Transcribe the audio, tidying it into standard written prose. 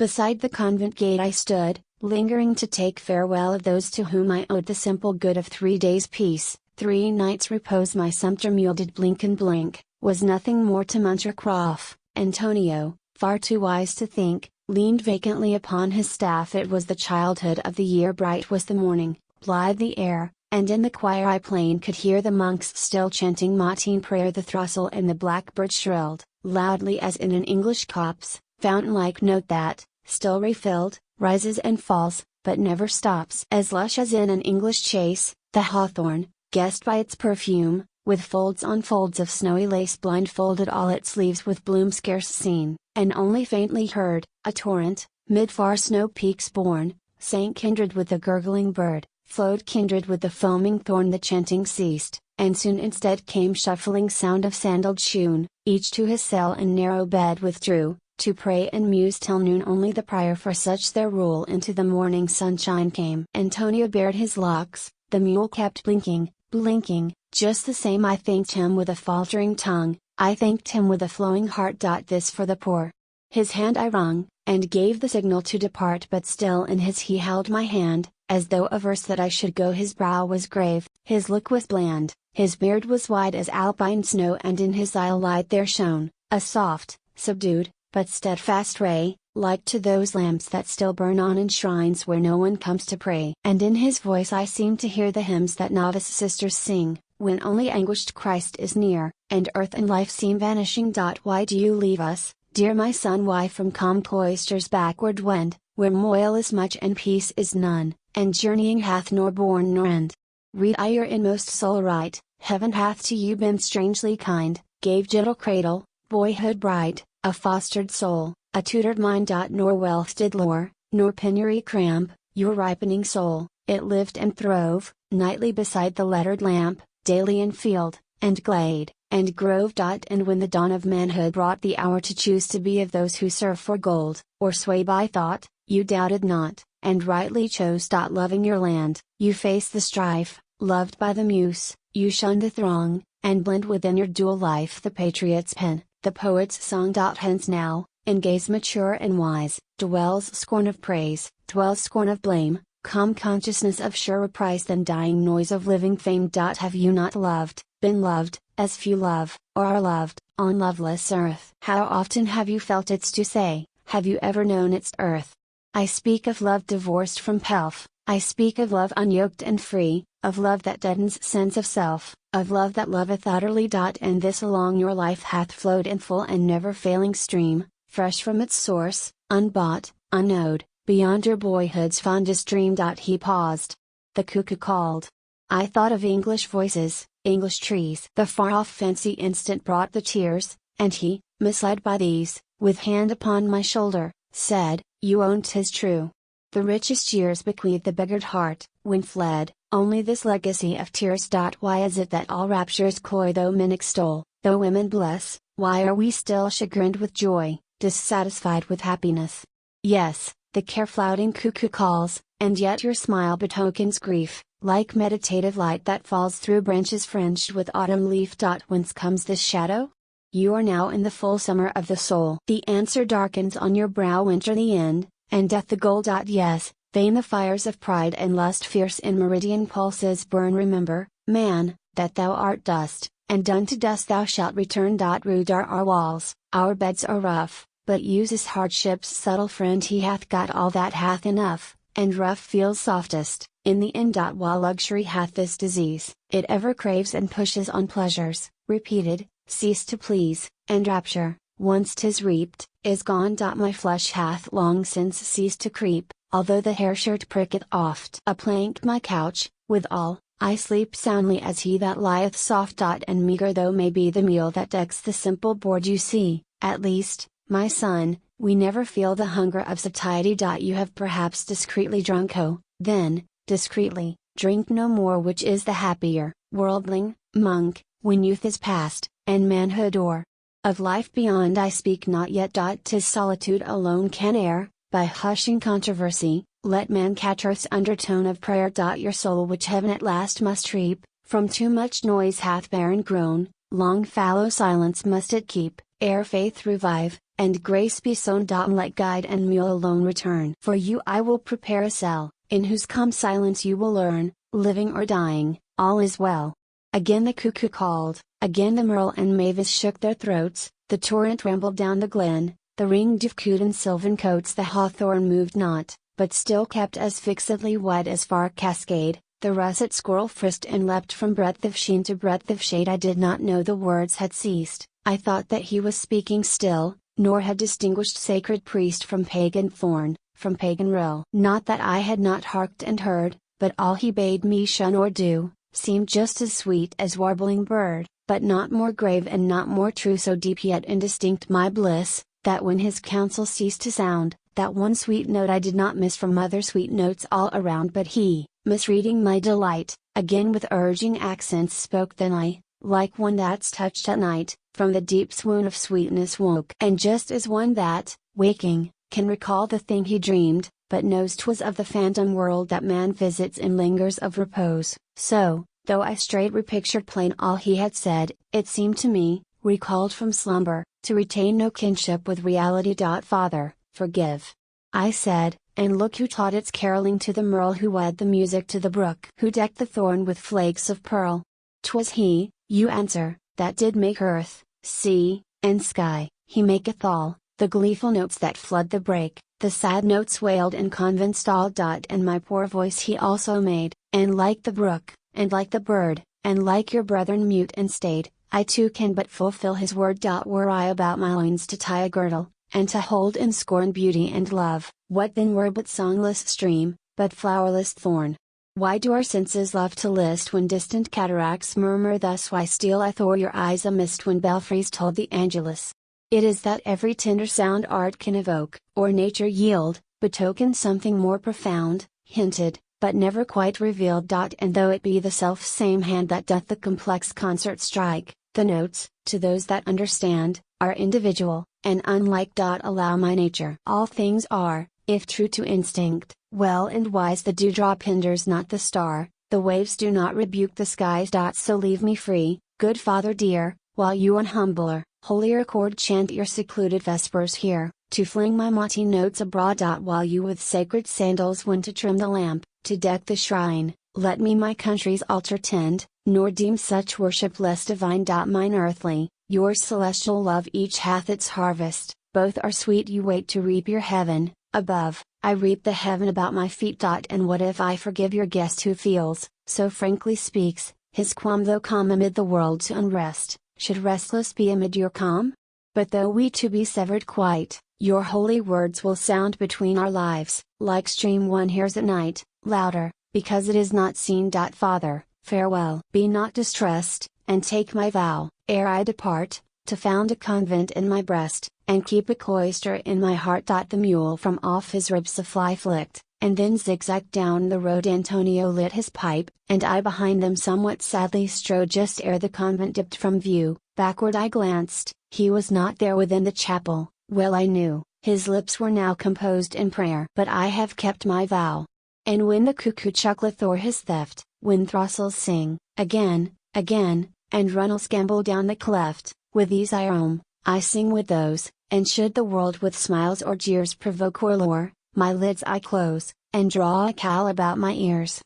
Beside the convent gate I stood, lingering to take farewell of those to whom I owed the simple good of 3 days' peace, 3 nights' repose. My sumpter mule did blink and blink, was nothing more to muncher quaff. Antonio, far too wise to think, leaned vacantly upon his staff. It was the childhood of the year, bright was the morning, blithe the air, and in the choir I plain could hear the monks still chanting matine prayer. The throstle and the blackbird shrilled, loudly as in an English copse, fountain-like note that, still refilled, rises and falls, but never stops. As lush as in an English chase, the hawthorn, guessed by its perfume, with folds on folds of snowy lace blindfolded all its leaves with bloom scarce seen, and only faintly heard. A torrent, mid far snow peaks borne, sank kindred with the gurgling bird, flowed kindred with the foaming thorn. The chanting ceased, and soon instead came shuffling sound of sandaled shoon, each to his cell and narrow bed withdrew, to pray and muse till noon. Only the prior, for such their rule, into the morning sunshine came. Antonio bared his locks, the mule kept blinking, blinking, just the same. I thanked him with a faltering tongue, I thanked him with a flowing heart. This for the poor. His hand I wrung, and gave the signal to depart, but still in his he held my hand, as though averse that I should go. His brow was grave, his look was bland, his beard was wide as alpine snow, and in his eye light there shone, a soft, subdued, but steadfast ray, like to those lamps that still burn on in shrines where no one comes to pray. And in his voice I seemed to hear the hymns that novice sisters sing, when only anguished Christ is near, and earth and life seem vanishing. Why do you leave us, dear my son? Why from calm cloisters backward wend, where moil is much and peace is none, and journeying hath nor bourne nor end? Read I your inmost soul right, heaven hath to you been strangely kind, gave gentle cradle, boyhood bright, a fostered soul, a tutored mind. Nor wealth did lure, nor penury cramp, your ripening soul, it lived and throve, nightly beside the lettered lamp, daily in field, and glade, and grove. And when the dawn of manhood brought the hour to choose to be of those who serve for gold, or sway by thought, you doubted not, and rightly chose. Loving your land, you faced the strife, loved by the muse, you shunned the throng, and blend within your dual life the patriot's pen, the poet's song. Hence now, in gaze mature and wise, dwells scorn of praise, dwells scorn of blame, calm consciousness of surer price than dying noise of living fame. Have you not loved, been loved, as few love, or are loved, on loveless earth? How often have you felt its to say, have you ever known its earth? I speak of love divorced from pelf, I speak of love unyoked and free, of love that deadens sense of self, of love that loveth utterly. And this along your life hath flowed in full and never failing stream, fresh from its source, unbought, unknowed, beyond your boyhood's fondest dream. He paused. The cuckoo called. I thought of English voices, English trees. The far-off fancy instant brought the tears, and he, misled by these, with hand upon my shoulder, said, you own 'tis true. The richest years bequeath the beggared heart, when fled, only this legacy of tears. Why is it that all raptures cloy, though men extol, though women bless, why are we still chagrined with joy, dissatisfied with happiness? Yes, the care-flouting cuckoo calls, and yet your smile betokens grief, like meditative light that falls through branches fringed with autumn leaf. Whence comes this shadow? You are now in the full summer of the soul. The answer darkens on your brow, winter the end, and death the goal. Yes, vain the fires of pride and lust, fierce in meridian pulses burn. Remember, man, that thou art dust, and done to dust thou shalt return. Rude are our walls, our beds are rough, but uses hardship's subtle friend. He hath got all that hath enough, and rough feels softest, in the end. While luxury hath this disease, it ever craves and pushes on pleasures, repeated, cease to please, and rapture, once 'tis reaped, is gone. My flesh hath long since ceased to creep, although the hair shirt pricketh oft. A plank my couch, withal, I sleep soundly as he that lieth soft. And meager though may be the meal that decks the simple board, you see, at least, my son, we never feel the hunger of satiety. You have perhaps discreetly drunk. Oh, then, discreetly, drink no more, which is the happier, worldling, monk, when youth is past, and manhood o'er. Of life beyond I speak not yet. 'Tis solitude alone can air, by hushing controversy, let man catch earth's undertone of prayer. Your soul which heaven at last must reap, from too much noise hath barren grown, Long fallow silence must it keep, ere faith revive, and grace be sown. Let guide and mule alone return. For you I will prepare a cell, in whose calm silence you will learn, living or dying, all is well. Again the cuckoo called, again the merle and mavis shook their throats, the torrent rambled down the glen, the ring-dove cooed in sylvan coats. The hawthorn moved not, but still kept as fixedly white as far cascade, the russet squirrel frisked and leapt from breadth of sheen to breadth of shade. I did not know the words had ceased, I thought that he was speaking still, nor had distinguished sacred priest from pagan thorn, from pagan rill. Not that I had not harked and heard, but all he bade me shun or do, seemed just as sweet as warbling bird, but not more grave and not more true. So deep yet indistinct my bliss, that when his counsel ceased to sound, that one sweet note I did not miss from other sweet notes all around. But he, misreading my delight, again with urging accents spoke. Then I, like one that's touched at night, from the deep swoon of sweetness woke. And just as one that, waking, can recall the thing he dreamed, but knows 'twas of the phantom world that man visits in lingers of repose, so, though I straight repictured plain all he had said, it seemed to me, recalled from slumber, to retain no kinship with reality. Father, forgive. I said, and look who taught its caroling to the merle, who wed the music to the brook, who decked the thorn with flakes of pearl. 'Twas he, you answer, that did make earth, sea, and sky. He maketh all, the gleeful notes that flood the brake, the sad notes wailed in Convent stall. And my poor voice he also made, and like the brook, and like the bird, and like your brethren mute and staid, I too can but fulfill his word. Were I about my loins to tie a girdle, and to hold in scorn beauty and love, what then were but songless stream, but flowerless thorn? Why do our senses love to list when distant cataracts murmur thus? Why steal o'er your eyes a mist when belfries toll the Angelus? It is that every tender sound art can evoke, or nature yield, betoken something more profound, hinted, but never quite revealed. And though it be the self same hand that doth the complex concert strike, the notes, to those that understand, are individual, and unlike. Allow my nature. All things are, if true to instinct, well and wise. The dewdrop hinders not the star, the waves do not rebuke the skies. So leave me free, good Father dear, while you on humbler, holier chord chant your secluded vespers here, to fling my mighty notes abroad. While you with sacred sandals went to trim the lamp, to deck the shrine, let me my country's altar tend, nor deem such worship less divine. Mine earthly, your celestial love each hath its harvest, both are sweet. You wait to reap your heaven, above, I reap the heaven about my feet. And what if I forgive your guest who feels, so frankly speaks, his qualm though calm amid the world's unrest, should restless be amid your calm? But though we two be severed quite, your holy words will sound between our lives, like stream one hears at night, louder, because it is not seen. Father, farewell. Be not distressed, and take my vow, ere I depart, to found a convent in my breast, and keep a cloister in my heart. The mule from off his ribs a fly flicked, and then zigzagged down the road. Antonio lit his pipe, and I behind them somewhat sadly strode. Just ere the convent dipped from view, backward I glanced, he was not there within the chapel. Well I knew, his lips were now composed in prayer. But I have kept my vow. And when the cuckoo chuckleth o'er his theft, when throstles sing, again, again, and runnels gambol down the cleft, with these I roam, I sing with those, and should the world with smiles or jeers provoke or lure, my lids I close, and draw a cowl about my ears.